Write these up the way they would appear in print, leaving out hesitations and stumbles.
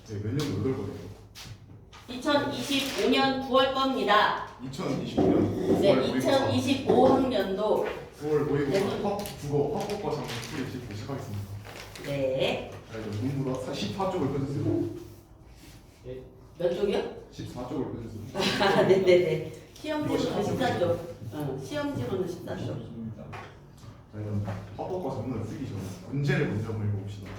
네, 몇 년 몇 월 거예요? 2025년 9월 겁니다. 2025년 네, 2025학년도 9월 모의고사 네. 국어 화법과 장문 풀이 시작하겠습니다. 네. 자, 이제 문보다 14쪽을 펴주세요. 몇 쪽이요? 14쪽을 펴주세요. 아, 네네네. 시험지로는 이거 14쪽. 시험지로는 14쪽. 자, 이런 화법과 장문을 쓰기 전에 문제를 먼저 한번 읽어봅시다.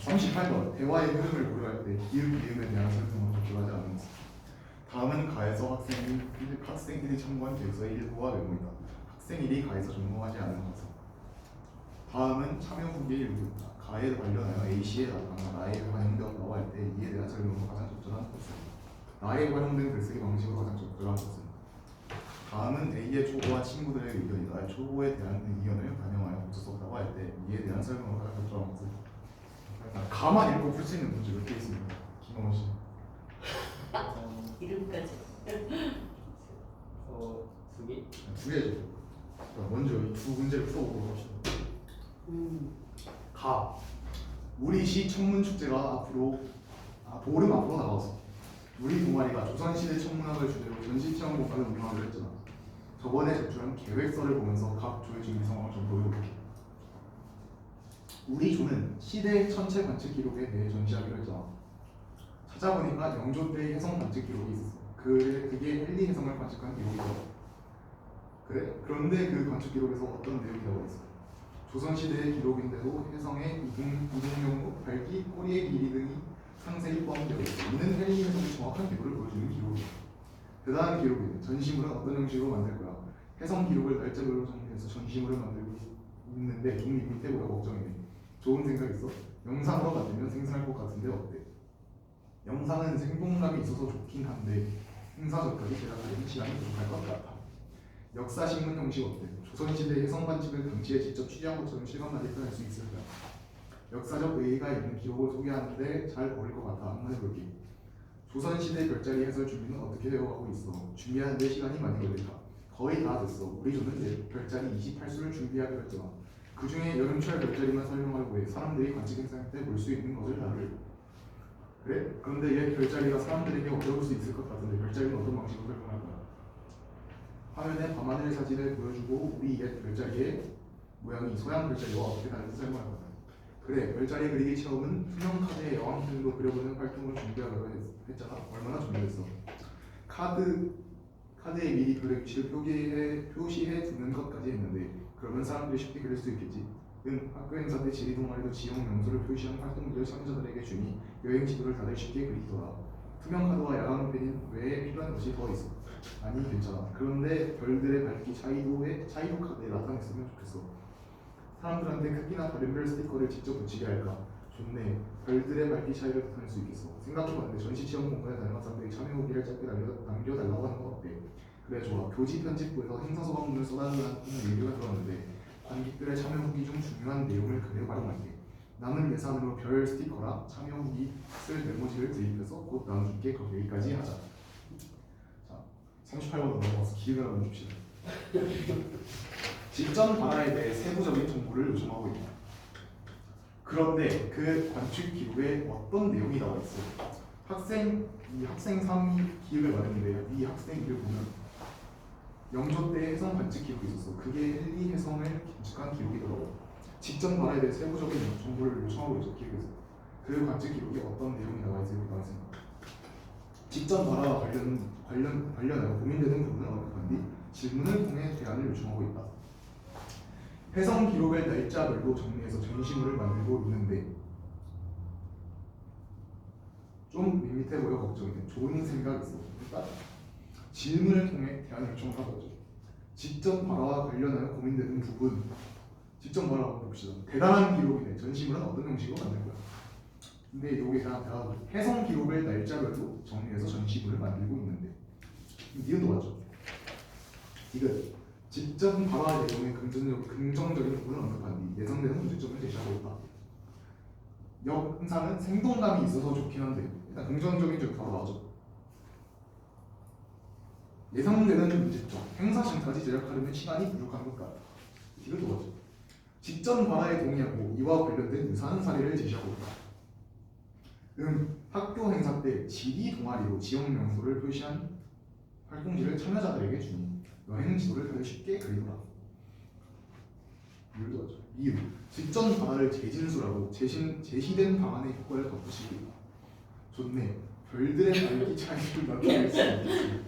38번 대화의 흐름을 고려할 때 기읍, 이음에 대한 설명을 적절하지 않은 것. 다음은 가에서 학생 1이 참고한 계획서의 일부와 메모이다. 학생 1이 가에서 전공하지 않은 것은. 다음은 참여 후기의 일부입니다. 가에 관련하여 A씨에 나타나 나에 활용되었다고 할 때 이에 대한 설명으로 가장 적절한 것은. 나에 활용된 글쓰기 방식으로 가장 적절한 것은. 다음은 A의 초보와 친구들의 의견이다. 초보에 대한 의견을 반영하여 고쳐 썼다고 할 때 이에 대한 설명으로 가장 적절한 것은. 가만 읽고 풀 수 있는 문제 몇 개 있습니다. 김원호 씨. 이름까지. 두 개? 두 개죠. 자, 먼저 이 두 문제를 풀어보도록 합시다. 가. 우리 시 청문 축제가 보름 앞으로 나왔어. 우리 동아리가 조선시대 천문학을 주제로 전시 체험 공간을 운영하기로 했잖아. 저번에 제출한 계획서를 보면서 각 조의 준비 상황을 좀 보여볼게. 우리 조는 시대 천체 관측 기록에 대해 전시하기로 했잖아. 찾아보니까 영조 때의 해성 관측 기록이 있었어. 그게 헨리 해성을 관측한 기록이더라. 그래? 그런데 그 관측 기록에서 어떤 내용이 나와 있어? 조선시대의 기록인데도 해성의 이동용 후 밝기, 꼬리의 길이 등이 상세히 포함되어 있어. 이는 헨리 해성의 정확한 기록을 보여주는 기록이야. 대단한 기록이네. 전시물은 어떤 형식으로 만들 거야? 해성 기록을 날짜별로 정리해서 전시물을 만들고 있는데 좀 밑에 보여 걱정이네. 좋은 생각 있어? 영상으로 만들면 생생할 것 같은데 어때? 영상은 생동감이 있어서 좋긴 한데 행사적까지 제작하려면 시간이 부족할 것 같아. 역사신문 형식 어때? 조선시대 해성관측을 당시에 직접 취재한 것처럼 실감나게 표현할 수 있을까? 역사적 의의가 있는 기록을 소개하는데 잘 어울릴 것 같아. 한번 해볼게. 조선시대 별자리 해설 준비는 어떻게 되어가고 있어? 준비하는데 시간이 많이 걸릴까? 거의 다 됐어. 우리 조는 별자리 28수를 준비하기로 했잖아. 그 중에 여름철 별자리만 설명하려고 해. 사람들이 관측 행사 때 볼 수 있는 것을 다룰. 그래? 그런데 얘 별자리가 사람들에게 어려울 수 있을 것 같은데 별자리는 어떤 방식으로 설명할 거야? 화면에 밤하늘 사진을 보여주고 우리 옛 별자리의 모양이 서양 별자리와 어떻게 다른지 설명할 거야. 그래, 별자리 그리기 체험은 투명 카드에 여왕 표현으로 그려보는 활동을 준비하려고 했잖아. 얼마나 준비했어? 카드에 미리 그릴 위치를 표시해 두는 것까지 했는데 그러면 사람들이 쉽게 그릴 수 있겠지. 학교 행사 때 지리 동아리도 지역 명소를 표시한 활동들을 참여자들에게 주니 여행 지도를 다들 쉽게 그리더라. 투명 카드와 야광 펜 외에 필요한 것이 더 있어. 아니 괜찮아. 그런데 별들의 밝기 차이도 카드에 나타냈으면 좋겠어. 사람들한테 크기나 다른별 스티커를 직접 붙이게 할까? 좋네. 별들의 밝기 차이를 나타낼 수 있겠어. 생각해봤는데 전시 체험 공간에 다녀간 사람들이 참여 후기를 짧게 남겨달라고 하는 건 어때? 그래 좋아. 교지 편집부에서 행사 소감문을 써달라는 얘기가 들었는데 관객들의 참여 후기 중 중요한 내용을 그대로 활용할게. 남은 예산으로 별 스티커랑 참여 후기 쓸 메모지를 드립해서 곧 나눠줄게. 여기까지 하자. 자, 38번 넘어가서 기획을 한번 줍시다. 직전 발화에 대해 세부적인 정보를 요청하고 있다. 그런데 그 관측 기록에 어떤 내용이 나와 있어? 이 학생 3이 기획을 말했는데 이 학생 이를 보면 영조 때 해성 관측 기록이 있었어. 그게 헨리 해성을 관측한 기록이더라고. 직전 발화에 대해 세부적인 정보를 요청하고 있어. 기획에서. 그 관측 기록에 어떤 내용이 나와 있을까 생각. 직전 발화와 관련하여 고민되는 부분은 어느 뒤 질문을 통해 대안을 요청하고 있다. 해성 기록을 날짜별로 정리해서 전시물을 만들고 있는데 좀 밋밋해 보여 걱정이네. 좋은 생각 있어. 일단 질문을 통해 대안을 요청을 하고 있죠. 직전 발화와 관련하여 고민되는 부분. 직전 발화 한번 봅시다. 대단한 기록이네. 전시물은 어떤 형식으로 만들 거야? 근데 여기에 대한 대답은 해성 기록을 날짜별로 정리해서 전시물을 만들고 있는데 니은도 맞죠? 이건 직전 발화 내용의 긍정적인 부분을 언급한 뒤 예상되는 문제점을 제시하고 있다. 영상은 생동감이 있어서 좋긴 한데 일단 긍정적인 점이 바로 나오죠. 예상되는 문제점, 행사 전까지 제작하려면 시간이 부족한 것 같다. 이것도 맞죠. 직전 발화에 동의하고 이와 관련된 유사한 사례를 제시하고 있다. 학교 행사 때 지리 동아리로 지역 명소를 표시한 활동지를 참여자들에게 주니 여행 지도를 다들 쉽게 그리더라. 이유도 하죠. 이유. 직전 방안을 재진술하고 제시된 방안의 효과를 덧붙이기. 좋네. 별들의 밝기 차이를 나타낼 수 있지.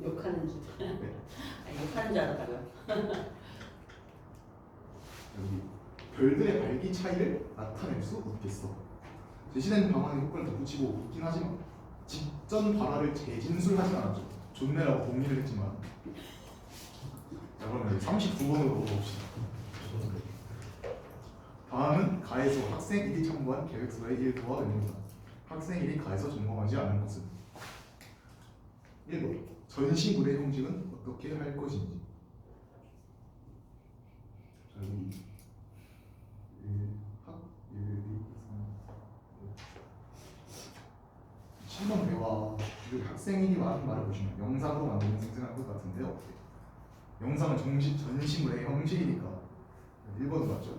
욕하는 줄. 네. 아, 욕하는 줄 알았다고요. 여기 별들의 밝기 차이를 나타낼 수 없겠어. 제시된 방안의 효과를 덧붙이고 있긴 하지만 직전 발화를 재진술하진 않았죠. 좋네라고 동의를 했지만. 자, 그러면 39번으로 넘어봅시다. 다음은 가에서 학생 1이 참고한 계획서의 일부와 의무다. 학생 1이 가에서 점검하지 않은 것은 1번 전시 무대 형식은 어떻게 할 것인지. 자, 여기 7번 대화 그 학생 1이 말한 말을 보시면 영상으로 만들면 생생할 것 같은데요. 영상은 전시물의 형식이니까 1번 맞죠?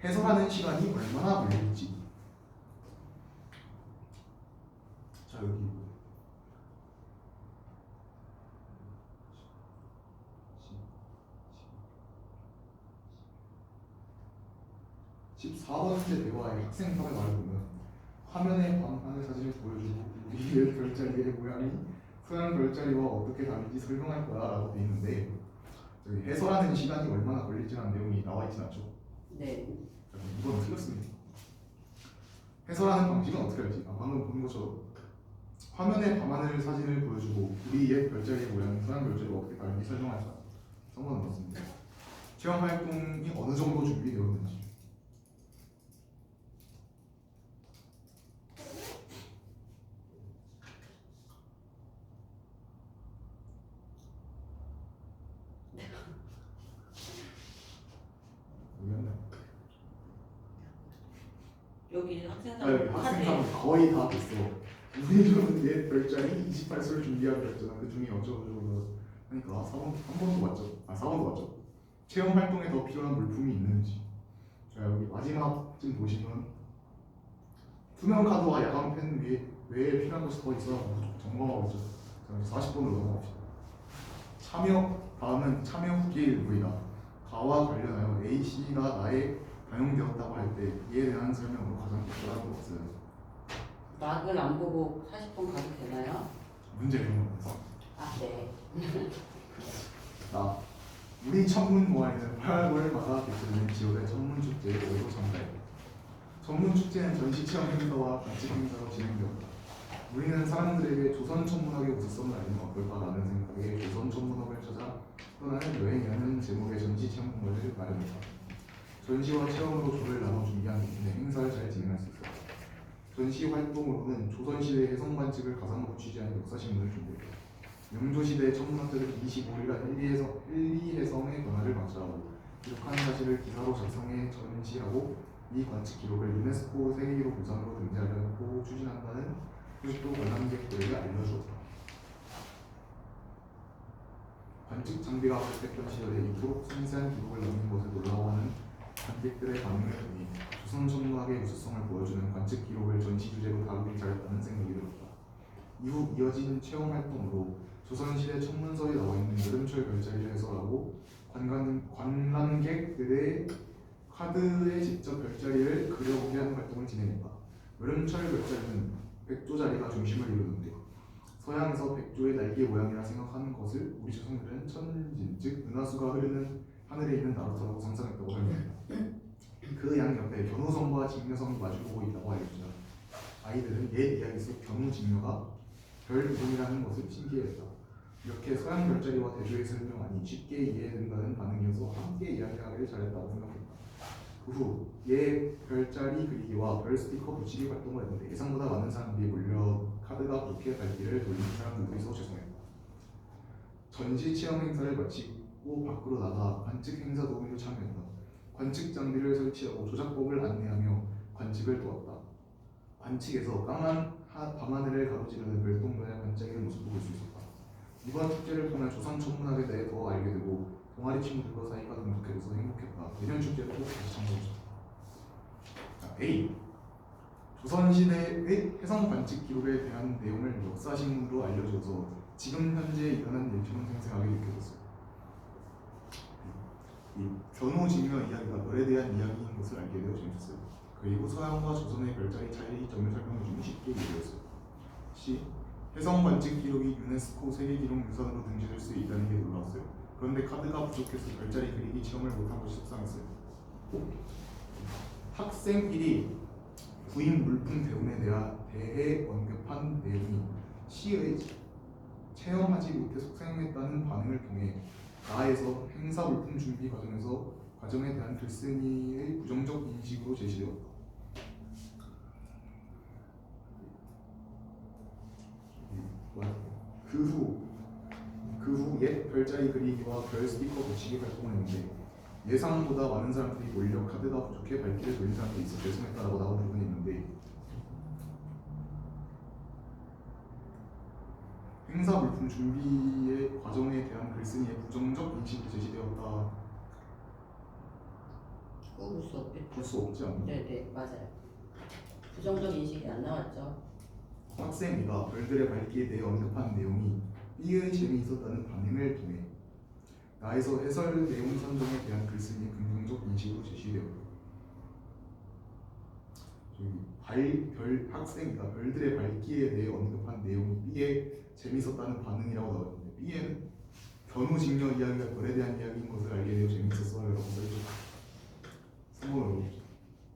해설하는 시간이 얼마나 걸릴지. 자, 여기 14번째 대화의 학생들의 말을 보면 화면에 하늘 사진을 보여주고 우리의 별자리의 모양이 서양 별자리와 어떻게 다른지 설명할 거야 라고 돼 있는데 저기 해설하는 시간이 얼마나 걸릴지라는 내용이 나와 있진 않죠. 네. 이건 틀렸습니다. 해설하는 방식은 어떻게 할지 방금 본 것처럼 화면에 밤하늘 사진을 보여주고 우리의 별자리의 모양이 서양 별자리와 어떻게 다른지 설명할 거야. 3번은 맞습니다. 체험 활동이 어느 정도 준비되었는지. 여기 학생상 여기 학생상 거의 다 됐어. 우리는 옛 별자리 28수를 준비하기로 했잖아. 그 중에 어쩌고저쩌고 하니까 3번도 맞죠? 4번도 맞죠? 체험 활동에 더 필요한 물품이 있는지. 자, 여기 마지막쯤 보시면 투명 카드와 야광 펜 외에 필요한 것이 더 있어서 점검하고 있죠. 자, 40번으로 넘어갑시다. 다음은 참여 후기의 일부이다. 가와 관련하여 A, C가 나에 반영되었다고 할 때 이에 대한 설명으로 가장 적절한 것은 막을 안 보고 40분 가도 되나요? 문제 내용입니다. 아, 네. 자, 우리 천문 모아에는 8월마다 개최되는 지역의 천문 축제에 모두 참가해. 천문 축제는 전시 체험 행사와 관측 행사로 진행되었다. 우리는 사람들에게 조선 천문학의 우수성을 알리면 어떨까라는 생각에 조선 천문학을 찾아 떠나는 여행이라는 제목의 전시 체험 공간을 마련했다. 전시와 체험으로 조를 나눠 준비한 덕분에 행사를 잘 진행할 수 있었다. 전시 활동으로는 조선시대 해성 관측을 가상으로 취재한 역사신문을 준비했다. 영조시대 천문학자들이 25일간 1,2해성의 변화를 관찰하고 기록한 사실을 기사로 작성해 전시하고 이 관측 기록을 유네스코 세계기록 유산으로 등재하려고 추진한다는 소식도 관람객들에게 알려주었다. 관측 장비가 부족했던 시절에 이토록 섬세한 기록을 남긴 것에 놀라워하는 관객들의 반응을 보니 조선 천문학의 우수성을 보여주는 관측 기록을 전시 주제로 다루길 잘했다는 생각이 들었다. 이후 이어진 체험 활동으로 조선시대 천문서에 나와 있는 여름철 별자리를 해설하고 관람객들의 카드에 직접 별자리를 그려보게 하는 활동을 진행했다. 여름철 별자리는 백조자리가 중심을 이루는데 서양에서 백조의 날개 모양이라 생각하는 것을 우리 조선인들은 천진, 즉 은하수가 흐르는 하늘에 있는 나루터라고 상상했다고 설명했다. 그 양 옆에 견우성과 직녀성이 마주보고 있다고 알려주자 아이들은 옛 이야기 속 견우 직녀가 별 부분이라는 것을 신기해했다. 이렇게 서양 별자리와 대조해 설명하니 쉽게 이해된다는 반응이어서 함께 이야기하기를 잘했다고 생각했다. 그 후 옛 별자리 그리기와 별 스티커 붙이기 활동을 했는데 예상보다 많은 사람들이 몰려 카드가 부족해 발길을 돌린 사람들도 있어 죄송했다. 전시 체험 행사를 마치고 밖으로 나가 관측 행사 도움으로 참여했다. 관측 장비를 설치하고 조작법을 안내하며 관측을 도왔다. 관측에서 까만 밤하늘을 가로지르는 별똥별의 반짝이는 모습을 볼 수 있었다. 이번 축제를 통해 조선 천문학에 대해 더 알게 되고 동아리 친구들과 사이가 돈독해져서 행복했다. 내년 축제도 꼭 다시 참가해주자. A. 조선시대의 해성 관측 기록에 대한 내용을 역사신문으로 알려줘서 지금 현재 일어난 일처럼 생생하게 느껴졌어요. 이 변호직녀 이야기가 별에 대한 이야기인 것을 알게 되어 재밌었어요. 그리고 서양과 조선의 별자리 차이점을 설명해주는 쉽게 이해되었어요. C. 해성 관측 기록이 유네스코 세계기록 유산으로 등재될 수 있다는 게 놀라웠어요. 그런데 카드가 부족해서 별자리 그리기 체험을 못한 것이 속상했어요. 학생 1이 부인 물품 대운에 대해 언급한 내용이 C의 체험하지 못해 속상했다는 반응을 통해 나에서 행사 물품 준비 과정에서 과정에 대한 글쓴이의 부정적 인식으로 제시되었다. 그 후 옛 별자리 그리기와 별 스티커 붙이기 활동을 했는데 예상보다 많은 사람들이 몰려 카드가 부족해 발길을 돌린 사람들이 있어 죄송했다라고 나온 부분이 있는데 행사 물품 준비의 과정에 대한 글쓴이의 부정적 인식이 제시되었다. 볼 수 없겠죠. 볼 수 없지 않나? 네네 맞아요. 부정적 인식이 안 나왔죠. 학생 B가 별들의 밝기에 대해 언급한 내용이 B의 재미있었다는 반응을 통해 나에서 해설 내용 선정에 대한 글쓴이의 긍정적 인식으로 제시되었다. 학생이가 별들의 밝기에 대해 언급한 내용이 B의 재밌었다는 반응이라고 나왔는데 B에는 변호직녀 이야기가 별에 대한 이야기인 것을 알게 되어 재밌었어요 라고 써있죠. 3번으로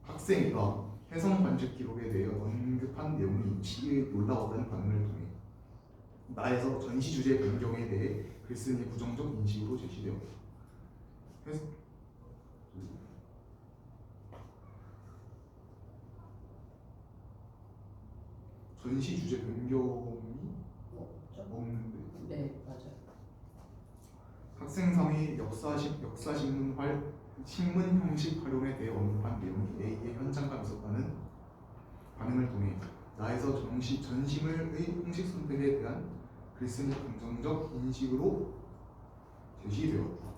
학생이가 해성 관측 기록에 대해 언급한 내용이 C의 놀라웠다는 반응을 통해 나에서 전시 주제 변경에 대해 글쓴이의 부정적 인식으로 제시되었다. 전시 주제 변경이 없는데. 네 맞아요. 학생 3이 신문 형식 활용에 대해 언급한 내용이 A의 현장감 있었다는 반응을 통해 나에서 전시물의 형식 선택에 대한 글쓴이 긍정적 인식으로 제시되었다.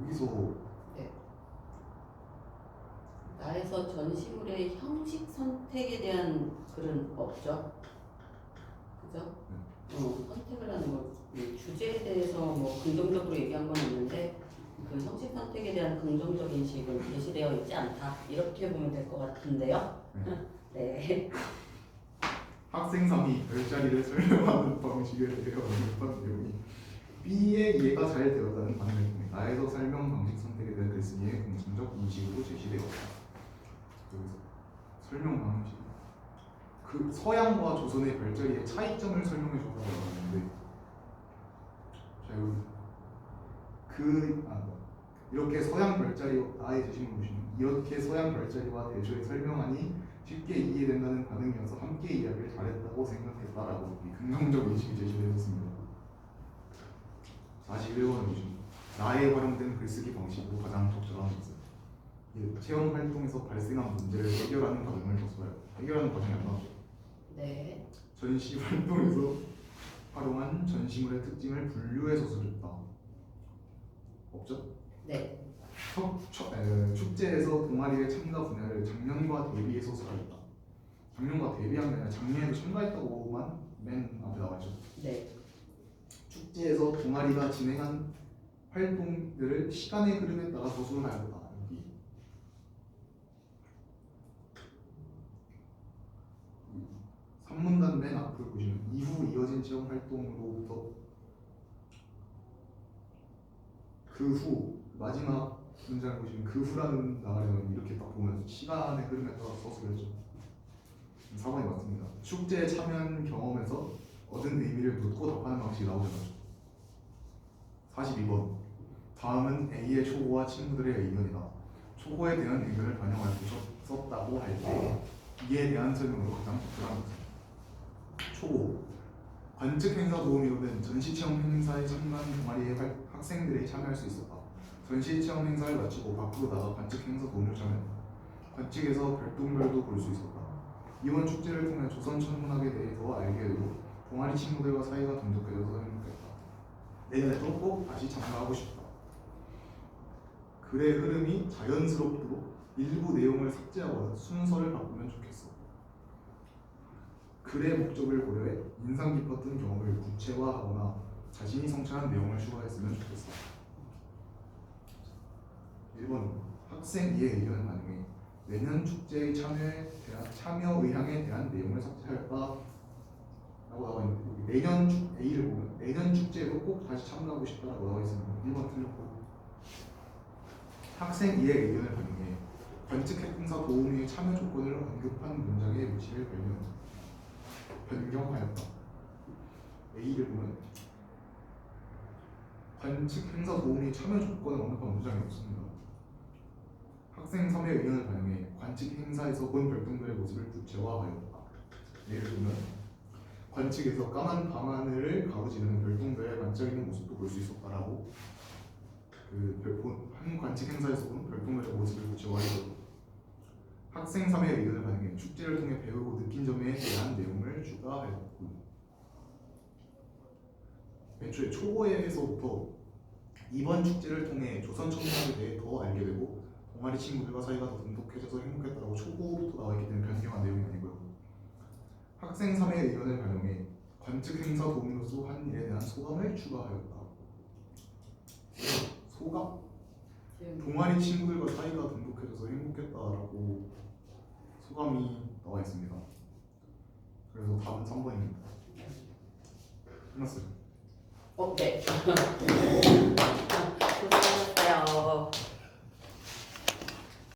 여기서 나에서 전시물의 형식 선택에 대한 글은 없죠. 그죠? 선택을 하는 거 주제에 대해서 뭐 긍정적으로 얘기한 건 없는데 그 형식 선택에 대한 긍정적 인식은 제시되어 있지 않다. 이렇게 보면 될 것 같은데요. 네. 학생 3이 별자리를 설명하는 방식에 대해 언급한 내용이 B의 이해가 잘 되었다는 반응을 통해 나에서 설명 방식 선택에 대한 글쓴이의 긍정적 인식으로 제시되었다. 여기서 설명 방식 그 서양과 조선의 별자리의 차이점을 설명해 줬다고 하는데 자 여기 이렇게 서양 별자리 아예 제시문 보시면 이렇게 서양 별자리와 대조해 설명하니 쉽게 이해된다는 반응이어서 함께 이야기를 잘했다고 생각했다라고 긍정적 인식이 제시되었습니다. 41번을 보시면 나에 활용된 글쓰기 방식으로 가장 적절한 것은 체험 활동에서 발생한 문제를 해결하는 과정을 써요. 해결하는 과정이 안 나오죠. 네. 전시 활동에서 활용한 전시물의 특징을 분류해서 수립다. 없죠? 네. 축제에서 동아리의 참가 분야를 작년과 대비해서 수립했다. 작년과 대비한 게 아니라 작년에도 참가했다고만 맨 앞에 나와있죠. 네. 축제에서 동아리가 진행한 활동들을 시간의 흐름에 따라 서술하였다. 여기 3문단 맨 앞을 보시면 이후 이어진 체험 활동으로부터 그 후 마지막 문장을 보시면 그 후라는 나가려면 이렇게 딱 보면 시간의 흐름에 따라 서술했죠. 4번이 맞습니다. 축제에 참여한 경험에서 얻은 의미를 묻고 답하는 방식이 나오잖아요. 42번 다음은 A의 초고와 친구들의 의견이다. 초고에 대한 의견을 반영할 수 썼다고 할 때 이에 대한 설명으로 가장 적절한 것은 초고 관측 행사 도우미로 된 전시 체험 행사에 참가한 동아리의 학생들이 참여할 수 있었다. 전시 체험 행사를 마치고 밖으로 나가 관측 행사 도우미로 참여했다. 관측에서 별똥별도 볼 수 있었다. 이번 축제를 통해 조선 천문학에 대해 더 알게 되고 동아리 친구들과 사이가 돈독해져서 행복했다. 내년에도 꼭 다시 참가하고 싶다. 글의 흐름이 자연스럽도록 일부 내용을 삭제하거나 순서를 바꾸면 좋겠어. 글의 목적을 고려해 인상 깊었던 경험을 구체화하거나 자신이 성취한 내용을 추가했으면 좋겠어. 1번 학생 이해 의견을 반영해 내년 축제의 참여 의향에 대한 내용을 삭제할까? 라고 나와 있는데 내년 A를 보면 내년 축제에도 꼭 다시 참가하고 싶다라고 나와 있습니다. 1번 틀렸고 학생 이해 의견을 반영해 관측 행사 도우미의 참여 조건을 언급한 문장의 위치를 변경하였다. A를 보면 관측 행사 도우미의 참여 조건을 언급한 문장이 없습니다. 학생 3의 의견을 반영해 관측 행사에서 본 별똥별의 모습을 구체화하였다. 예를 들면 관측에서 까만 밤하늘을 가로지르는 별똥별의 반짝이는 모습도 볼 수 있었다라고 한 관측 행사에서 본 별똥별의 모습을 구체화하였다. 학생 3의 의견을 반영해 축제를 통해 배우고 느낀 점에 대한 내용을 추가하였고 애초에 초보에서부터 이번 축제를 통해 조선 청년에 대해 더 알게 되고 동아리 친구들과 사이가 더 돈독해져서 행복했다고 초보부터 나와있기 때문에 변경한 내용이 아니고요. 학생 3의 의견을 반영해 관측 행사 도움으로써 한 일에 대한 소감을 추가하였다. 소감? 동아리 친구들과 사이가 돈독해져서 행복했다라고 소감이 나와 있습니다. 그래서 답은 3번입니다. 끝났어요. 오케이. 고생하셨어요.